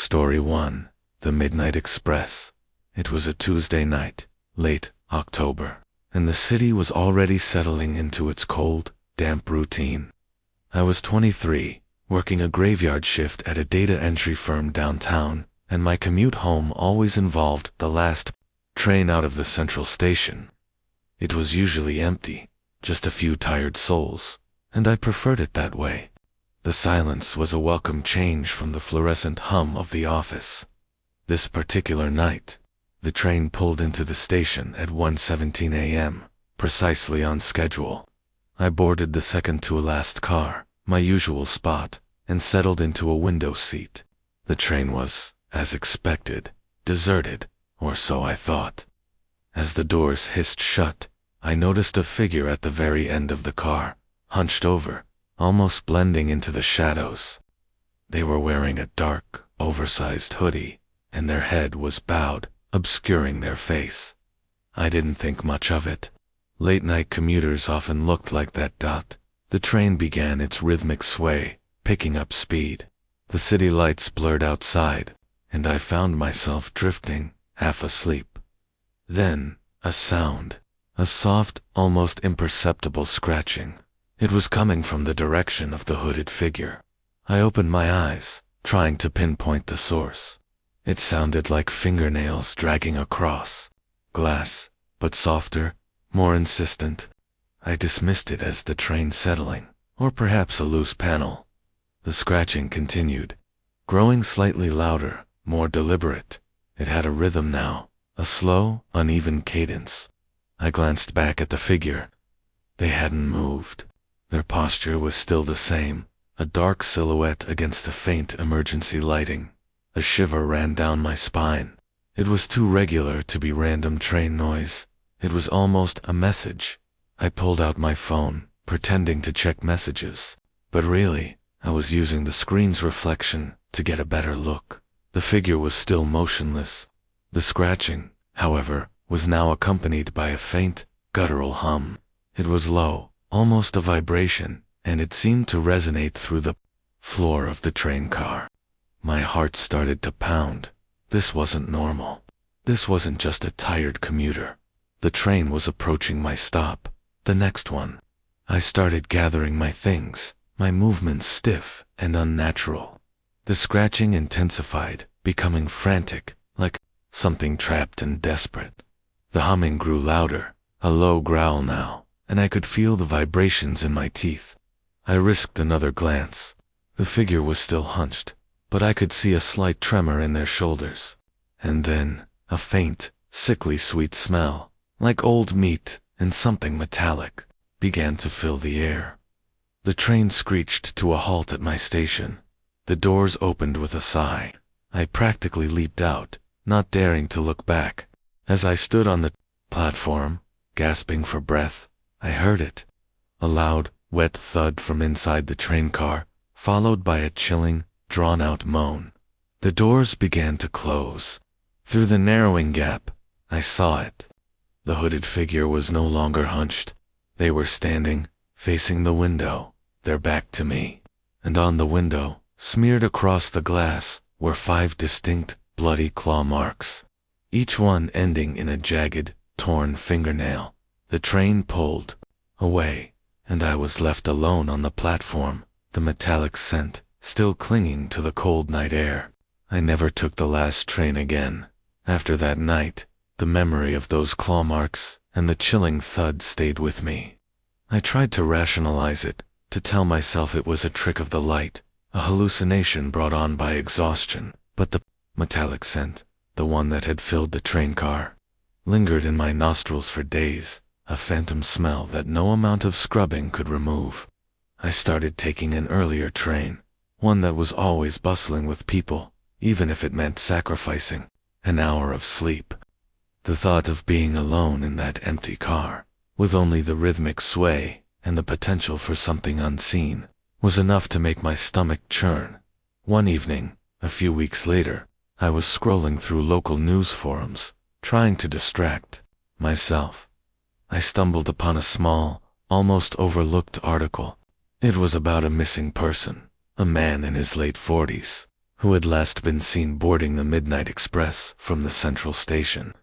Story 1. The Midnight Express. It was a Tuesday night, late October, and the city was already settling into its cold, damp routine. I was 23, working a graveyard shift at a data entry firm downtown, and my commute home always involved the last train out of the central station. It was usually empty, just a few tired souls, and I preferred it that way. The silence was a welcome change from the fluorescent hum of the office. This particular night, the train pulled into the station at 1:17 a.m., precisely on schedule. I boarded the second-to-last car, my usual spot, and settled into a window seat. The train was, as expected, deserted, or so I thought. As the doors hissed shut, I noticed a figure at the very end of the car, hunched over, almost blending into the shadows. They were wearing a dark, oversized hoodie, and their head was bowed, obscuring their face. I didn't think much of it. Late-night commuters often looked like that. The train began its rhythmic sway, picking up speed. The city lights blurred outside, and I found myself drifting, half asleep. Then, a sound. A soft, almost imperceptible scratching. It was coming from the direction of the hooded figure. I opened my eyes, trying to pinpoint the source. It sounded like fingernails dragging across glass, but softer, more insistent. I dismissed it as the train settling, or perhaps a loose panel. The scratching continued, growing slightly louder, more deliberate. It had a rhythm now, a slow, uneven cadence. I glanced back at the figure. They hadn't moved. Their posture was still the same, a dark silhouette against the faint emergency lighting. A shiver ran down my spine. It was too regular to be random train noise. It was almost a message. I pulled out my phone, pretending to check messages. But really, I was using the screen's reflection to get a better look. The figure was still motionless. The scratching, however, was now accompanied by a faint, guttural hum. It was low, almost a vibration, and it seemed to resonate through the floor of the train car. My heart started to pound. This wasn't normal. This wasn't just a tired commuter. The train was approaching my stop, the next one. I started gathering my things, my movements stiff and unnatural. The scratching intensified, becoming frantic, like something trapped and desperate. The humming grew louder, a low growl now, and I could feel the vibrations in my teeth. I risked another glance. The figure was still hunched, but I could see a slight tremor in their shoulders. And then, a faint, sickly sweet smell, like old meat and something metallic, began to fill the air. The train screeched to a halt at my station. The doors opened with a sigh. I practically leaped out, not daring to look back. As I stood on the platform, gasping for breath, I heard it. A loud, wet thud from inside the train car, followed by a chilling, drawn-out moan. The doors began to close. Through the narrowing gap, I saw it. The hooded figure was no longer hunched. They were standing, facing the window, their back to me. And on the window, smeared across the glass, were 5 distinct, bloody claw marks, each one ending in a jagged, torn fingernail. The train pulled away, and I was left alone on the platform, the metallic scent still clinging to the cold night air. I never took the last train again. After that night, the memory of those claw marks and the chilling thud stayed with me. I tried to rationalize it, to tell myself it was a trick of the light, a hallucination brought on by exhaustion, but the metallic scent, the one that had filled the train car, lingered in my nostrils for days, a phantom smell that no amount of scrubbing could remove. I started taking an earlier train, one that was always bustling with people, even if it meant sacrificing an hour of sleep. The thought of being alone in that empty car, with only the rhythmic sway and the potential for something unseen, was enough to make my stomach churn. One evening, a few weeks later, I was scrolling through local news forums, trying to distract myself. I stumbled upon a small, almost overlooked article. It was about a missing person, a man in his late 40s. who had last been seen boarding the Midnight Express from the Central Station.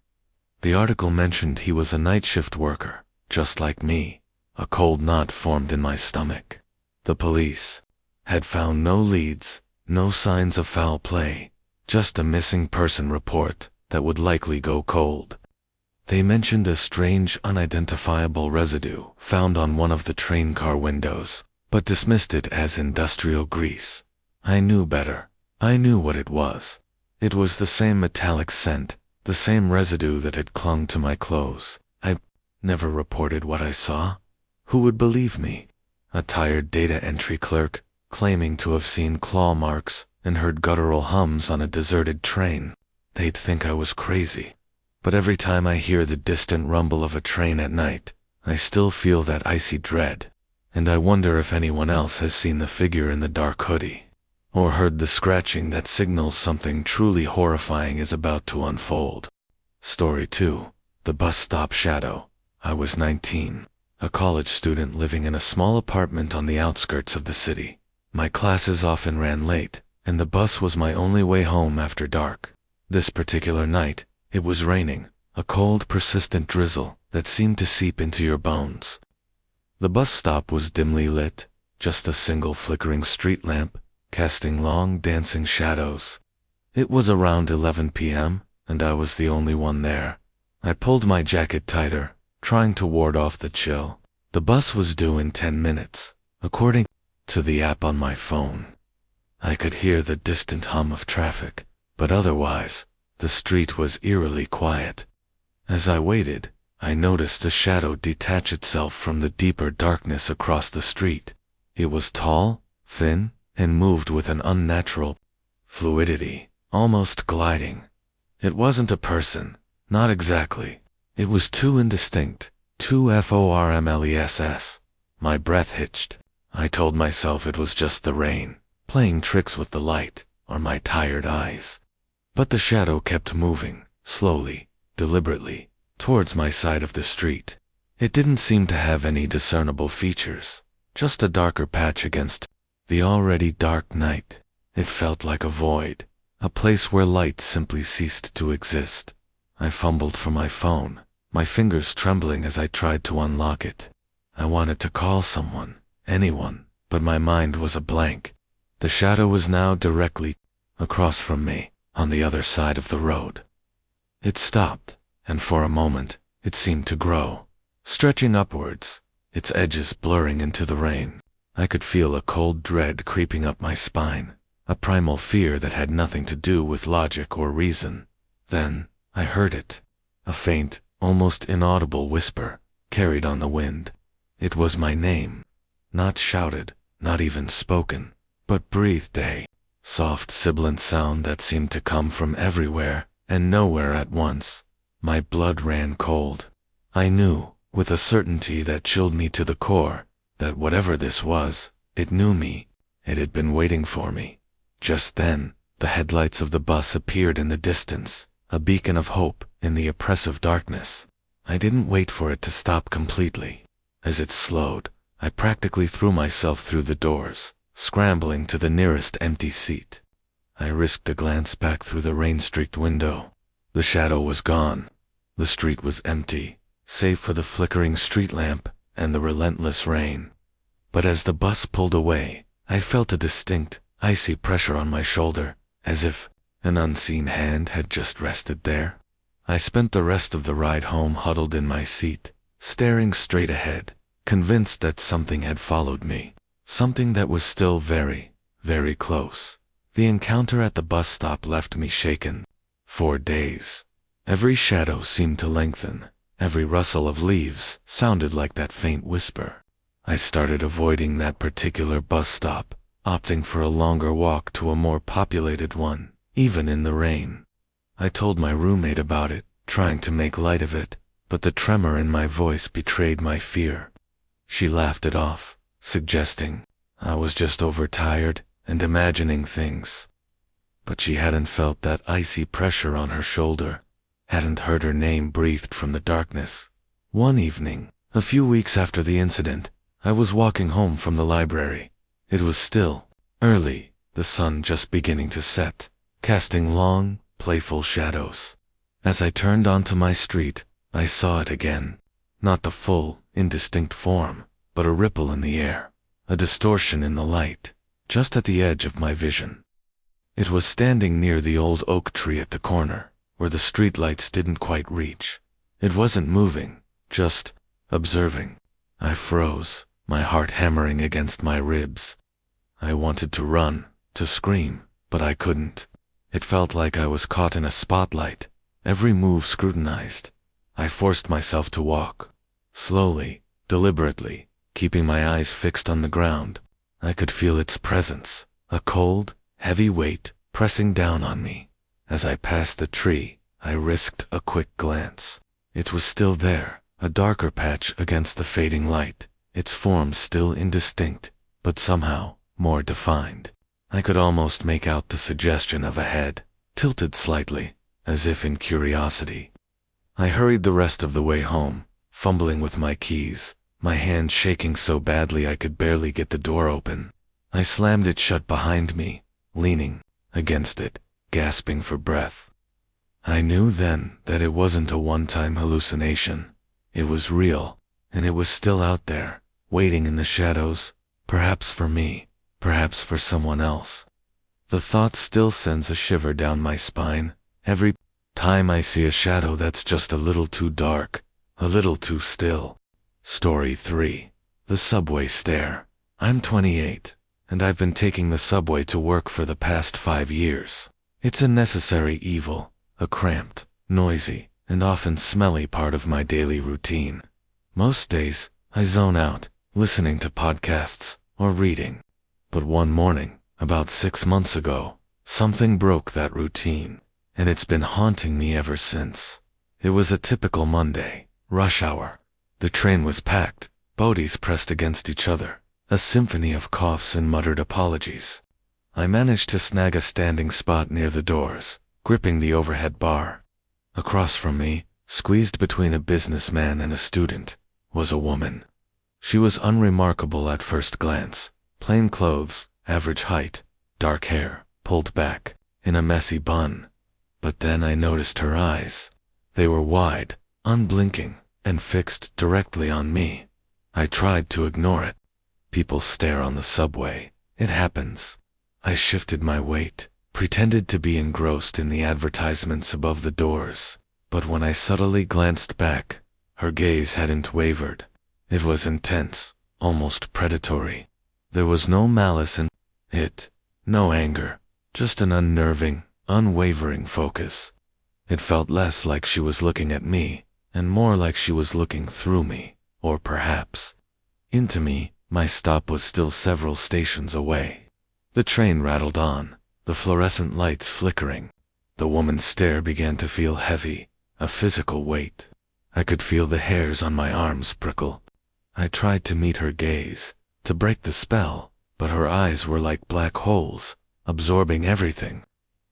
The article mentioned he was a night shift worker, just like me. A cold knot formed in my stomach. The police had found no leads, no signs of foul play, just a missing person report that would likely go cold. They mentioned a strange unidentifiable residue found on one of the train car windows, but dismissed it as industrial grease. I knew better. I knew what it was. It was the same metallic scent, the same residue that had clung to my clothes. I never reported what I saw. Who would believe me? A tired data entry clerk, claiming to have seen claw marks and heard guttural hums on a deserted train. They'd think I was crazy. But every time I hear the distant rumble of a train at night, I still feel that icy dread. And I wonder if anyone else has seen the figure in the dark hoodie, or heard the scratching that signals something truly horrifying is about to unfold. Story 2. The Bus Stop Shadow. I was 19, a college student living in a small apartment on the outskirts of the city. My classes often ran late, and the bus was my only way home after dark. This particular night, it was raining, a cold, persistent drizzle that seemed to seep into your bones. The bus stop was dimly lit, just a single flickering street lamp, casting long, dancing shadows. It was around 11 p.m., and I was the only one there. I pulled my jacket tighter, trying to ward off the chill. The bus was due in 10 minutes, according to the app on my phone. I could hear the distant hum of traffic, but otherwise, the street was eerily quiet. As I waited, I noticed a shadow detach itself from the deeper darkness across the street. It was tall, thin, and moved with an unnatural fluidity, almost gliding. It wasn't a person, not exactly. It was too indistinct, too formless. My breath hitched. I told myself it was just the rain, playing tricks with the light, or my tired eyes. But the shadow kept moving, slowly, deliberately, towards my side of the street. It didn't seem to have any discernible features, just a darker patch against the already dark night. It felt like a void, a place where light simply ceased to exist. I fumbled for my phone, my fingers trembling as I tried to unlock it. I wanted to call someone, anyone, but my mind was a blank. The shadow was now directly across from me, on the other side of the road. It stopped, and for a moment, it seemed to grow, stretching upwards, its edges blurring into the rain. I could feel a cold dread creeping up my spine, a primal fear that had nothing to do with logic or reason. Then, I heard it, a faint, almost inaudible whisper, carried on the wind. It was my name, not shouted, not even spoken, but breathed, a soft sibilant sound that seemed to come from everywhere and nowhere at once. My blood ran cold. I knew, with a certainty that chilled me to the core, that whatever this was, it knew me. It had been waiting for me. Just then, the headlights of the bus appeared in the distance, a beacon of hope in the oppressive darkness. I didn't wait for it to stop completely. As it slowed, I practically threw myself through the doors, scrambling to the nearest empty seat. I risked a glance back through the rain-streaked window. The shadow was gone. The street was empty, save for the flickering street lamp and the relentless rain. But as the bus pulled away, I felt a distinct, icy pressure on my shoulder, as if an unseen hand had just rested there. I spent the rest of the ride home huddled in my seat, staring straight ahead, convinced that something had followed me, something that was still very, very close. The encounter at the bus stop left me shaken. For days, every shadow seemed to lengthen. Every rustle of leaves sounded like that faint whisper. I started avoiding that particular bus stop, opting for a longer walk to a more populated one, even in the rain. I told my roommate about it, trying to make light of it, but the tremor in my voice betrayed my fear. She laughed it off, suggesting I was just overtired and imagining things. But she hadn't felt that icy pressure on her shoulder, hadn't heard her name breathed from the darkness. One evening, a few weeks after the incident, I was walking home from the library. It was still early, the sun just beginning to set, casting long, playful shadows. As I turned onto my street, I saw it again. Not the full, indistinct form, but a ripple in the air, a distortion in the light, just at the edge of my vision. It was standing near the old oak tree at the corner, where the streetlights didn't quite reach. It wasn't moving, just observing. I froze, my heart hammering against my ribs. I wanted to run, to scream, but I couldn't. It felt like I was caught in a spotlight, every move scrutinized. I forced myself to walk, slowly, deliberately, keeping my eyes fixed on the ground. I could feel its presence, a cold, heavy weight pressing down on me. As I passed the tree, I risked a quick glance. It was still there, a darker patch against the fading light, its form still indistinct, but somehow more defined. I could almost make out the suggestion of a head, tilted slightly, as if in curiosity. I hurried the rest of the way home, fumbling with my keys, my hand shaking so badly I could barely get the door open. I slammed it shut behind me, leaning against it, gasping for breath. I knew then that it wasn't a one-time hallucination. It was real, and it was still out there, waiting in the shadows, perhaps for me, perhaps for someone else. The thought still sends a shiver down my spine, every time I see a shadow that's just a little too dark, a little too still. Story 3. The Subway Stare. I'm 28, and I've been taking the subway to work for the past 5 years. It's a necessary evil, a cramped, noisy, and often smelly part of my daily routine. Most days, I zone out, listening to podcasts or reading. But one morning, about 6 months ago, something broke that routine, and it's been haunting me ever since. It was a typical Monday, rush hour. The train was packed, bodies pressed against each other, a symphony of coughs and muttered apologies. I managed to snag a standing spot near the doors, gripping the overhead bar. Across from me, squeezed between a businessman and a student, was a woman. She was unremarkable at first glance, plain clothes, average height, dark hair, pulled back, in a messy bun. But then I noticed her eyes. They were wide, unblinking, and fixed directly on me. I tried to ignore it. People stare on the subway. It happens. I shifted my weight, pretended to be engrossed in the advertisements above the doors. But when I subtly glanced back, her gaze hadn't wavered. It was intense, almost predatory. There was no malice in it, no anger, just an unnerving, unwavering focus. It felt less like she was looking at me, and more like she was looking through me, or perhaps into me. My stop was still several stations away. The train rattled on, the fluorescent lights flickering. The woman's stare began to feel heavy, a physical weight. I could feel the hairs on my arms prickle. I tried to meet her gaze, to break the spell, but her eyes were like black holes, absorbing everything.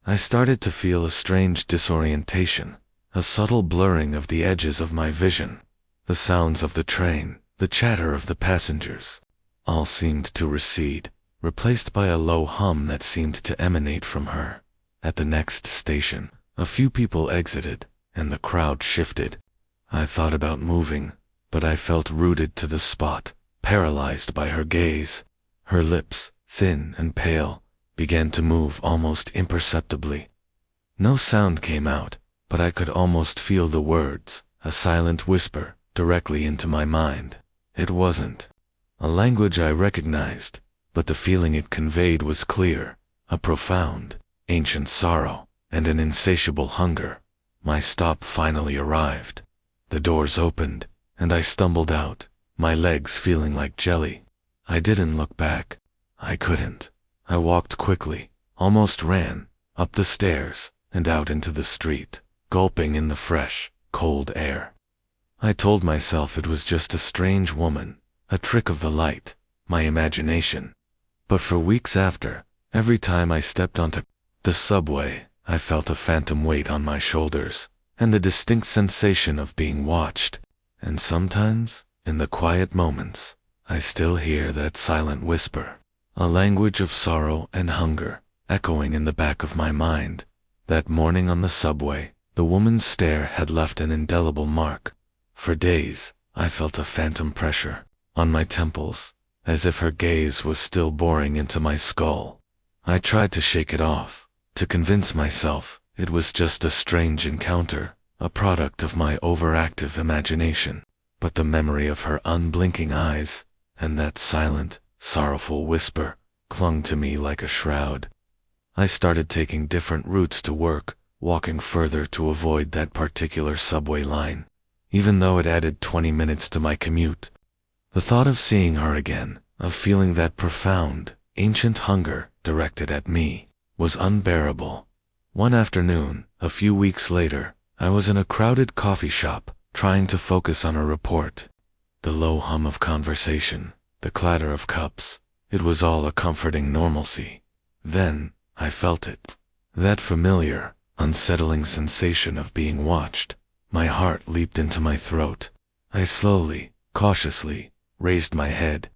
I started to feel a strange disorientation, a subtle blurring of the edges of my vision. The sounds of the train, the chatter of the passengers, all seemed to recede, replaced by a low hum that seemed to emanate from her. At the next station, a few people exited, and the crowd shifted. I thought about moving, but I felt rooted to the spot, paralyzed by her gaze. Her lips, thin and pale, began to move almost imperceptibly. No sound came out, but I could almost feel the words, a silent whisper, directly into my mind. It wasn't a language I recognized, but the feeling it conveyed was clear, a profound, ancient sorrow, and an insatiable hunger. My stop finally arrived. The doors opened, and I stumbled out, my legs feeling like jelly. I didn't look back. I couldn't. I walked quickly, almost ran, up the stairs, and out into the street, gulping in the fresh, cold air. I told myself it was just a strange woman, a trick of the light, my imagination. But for weeks after, every time I stepped onto the subway, I felt a phantom weight on my shoulders, and the distinct sensation of being watched. And sometimes, in the quiet moments, I still hear that silent whisper. a language of sorrow and hunger, echoing in the back of my mind. That morning on the subway, the woman's stare had left an indelible mark. For days, I felt a phantom pressure on my temples, as if her gaze was still boring into my skull. I tried to shake it off, to convince myself it was just a strange encounter, a product of my overactive imagination. But the memory of her unblinking eyes, and that silent, sorrowful whisper, clung to me like a shroud. I started taking different routes to work, walking further to avoid that particular subway line, even though it added 20 minutes to my commute. The thought of seeing her again, of feeling that profound, ancient hunger directed at me, was unbearable. One afternoon, a few weeks later, I was in a crowded coffee shop, trying to focus on a report. The low hum of conversation, the clatter of cups, it was all a comforting normalcy. Then, I felt it. That familiar, unsettling sensation of being watched. My heart leaped into my throat. I slowly, cautiously, raised my head.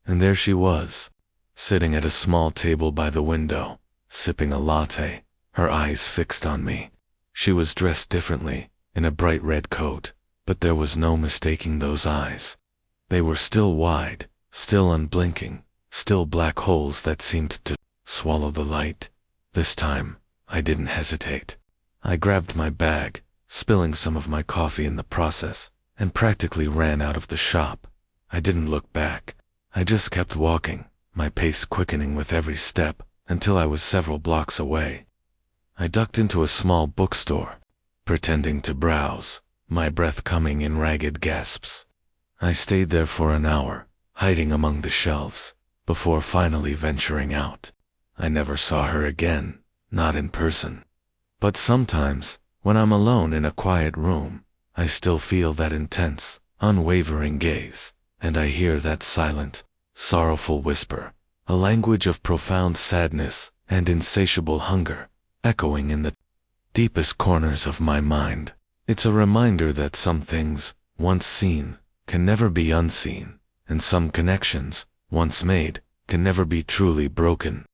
And there she was, sitting at a small table by the window, sipping a latte, her eyes fixed on me. She was dressed differently, in a bright red coat, but there was no mistaking those eyes. They were still wide, still unblinking, still black holes that seemed to swallow the light. This time, I didn't hesitate. I grabbed my bag, spilling some of my coffee in the process, and practically ran out of the shop. I didn't look back. I just kept walking, my pace quickening with every step, until I was several blocks away. I ducked into a small bookstore, pretending to browse, my breath coming in ragged gasps. I stayed there for an hour, hiding among the shelves, before finally venturing out. I never saw her again, not in person. But sometimes, when I'm alone in a quiet room, I still feel that intense, unwavering gaze, and I hear that silent, sorrowful whisper, a language of profound sadness and insatiable hunger, echoing in the deepest corners of my mind. It's a reminder that some things, once seen, can never be unseen, and some connections, once made, can never be truly broken.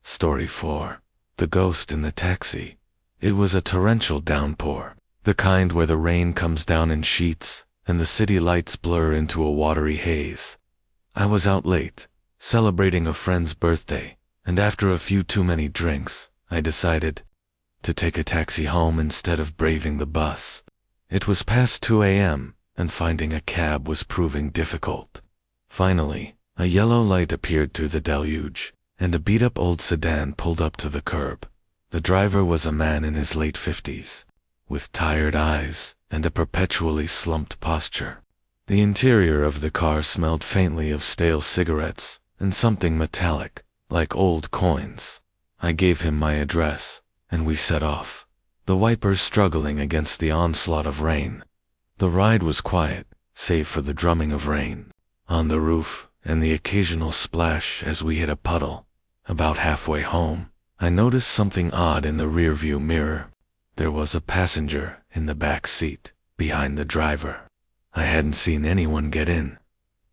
Story 4. The Ghost in the Taxi. It was a torrential downpour, the kind where the rain comes down in sheets, and the city lights blur into a watery haze. I was out late, celebrating a friend's birthday, and after a few too many drinks, I decided to take a taxi home instead of braving the bus. It was past 2 a.m., and finding a cab was proving difficult. Finally, a yellow light appeared through the deluge, and a beat-up old sedan pulled up to the curb. The driver was a man in his late 50s, with tired eyes and a perpetually slumped posture. The interior of the car smelled faintly of stale cigarettes and something metallic, like old coins. I gave him my address, and we set off, the wipers struggling against the onslaught of rain. The ride was quiet, save for the drumming of rain on the roof and the occasional splash as we hit a puddle. About halfway home, I noticed something odd in the rearview mirror. There was a passenger in the back seat, behind the driver. I hadn't seen anyone get in.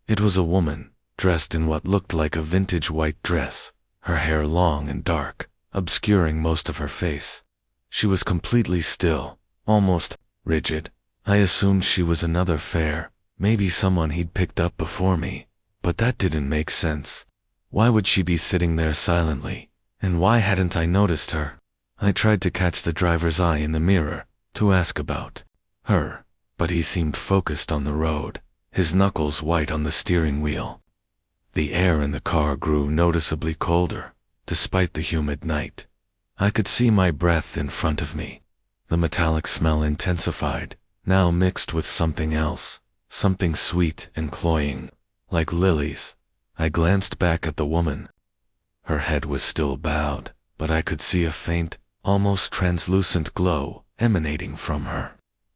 It was a woman, dressed in what looked like a vintage white dress, her hair long and dark, obscuring most of her face. She was completely still, almost rigid. I assumed she was another fare, maybe someone he'd picked up before me, but that didn't make sense. Why would she be sitting there silently, and why hadn't I noticed her? I tried to catch the driver's eye in the mirror, to ask about her, but he seemed focused on the road, his knuckles white on the steering wheel. The air in the car grew noticeably colder, despite the humid night. I could see my breath in front of me. The metallic smell intensified, now mixed with something else, something sweet and cloying, like lilies. I glanced back at the woman. Her head was still bowed, but I could see a faint, almost translucent glow emanating from her.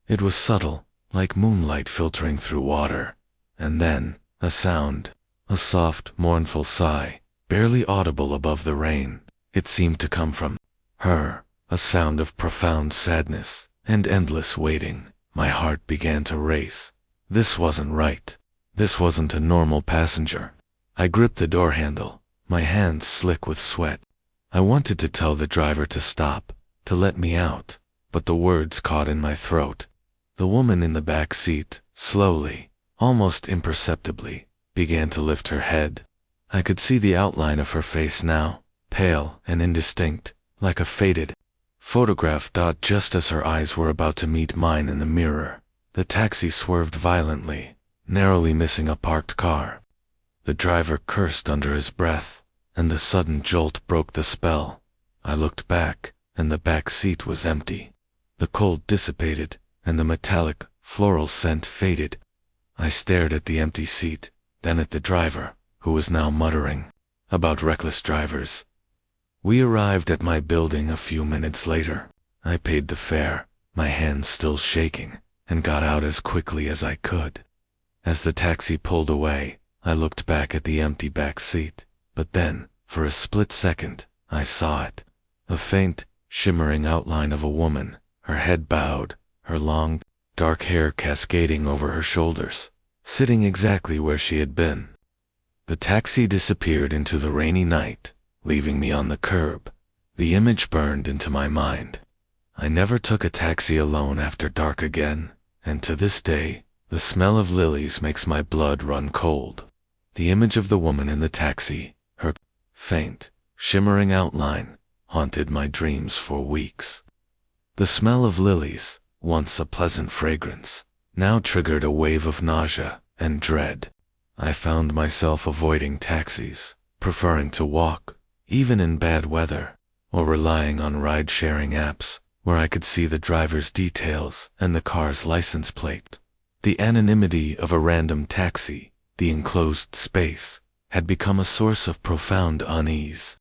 It was subtle, like moonlight filtering through water. And then, a sound, a soft, mournful sigh, barely audible above the rain. It seemed to come from her, a sound of profound sadness and endless waiting. My heart began to race. This wasn't right. This wasn't a normal passenger. I gripped the door handle, my hands slick with sweat. I wanted to tell the driver to stop, to let me out, but the words caught in my throat. The woman in the back seat, slowly, almost imperceptibly, began to lift her head. I could see the outline of her face now, pale and indistinct, like a faded photograph. Just as her eyes were about to meet mine in the mirror, the taxi swerved violently, narrowly missing a parked car. The driver cursed under his breath, and the sudden jolt broke the spell. I looked back, and the back seat was empty. The cold dissipated, and the metallic, floral scent faded. I stared at the empty seat, then at the driver, who was now muttering about reckless drivers. We arrived at my building a few minutes later. I paid the fare, my hands still shaking, and got out as quickly as I could. As the taxi pulled away, I looked back at the empty back seat, but then, for a split second, I saw it. A faint, shimmering outline of a woman, her head bowed, her long, dark hair cascading over her shoulders, sitting exactly where she had been. The taxi disappeared into the rainy night, leaving me on the curb. The image burned into my mind. I never took a taxi alone after dark again, and to this day, the smell of lilies makes my blood run cold. The image of the woman in the taxi, her faint, shimmering outline, haunted my dreams for weeks. The smell of lilies, once a pleasant fragrance, now triggered a wave of nausea and dread. I found myself avoiding taxis, preferring to walk, even in bad weather, or relying on ride-sharing apps where I could see the driver's details and the car's license plate. The anonymity of a random taxi, the enclosed space, had become a source of profound unease.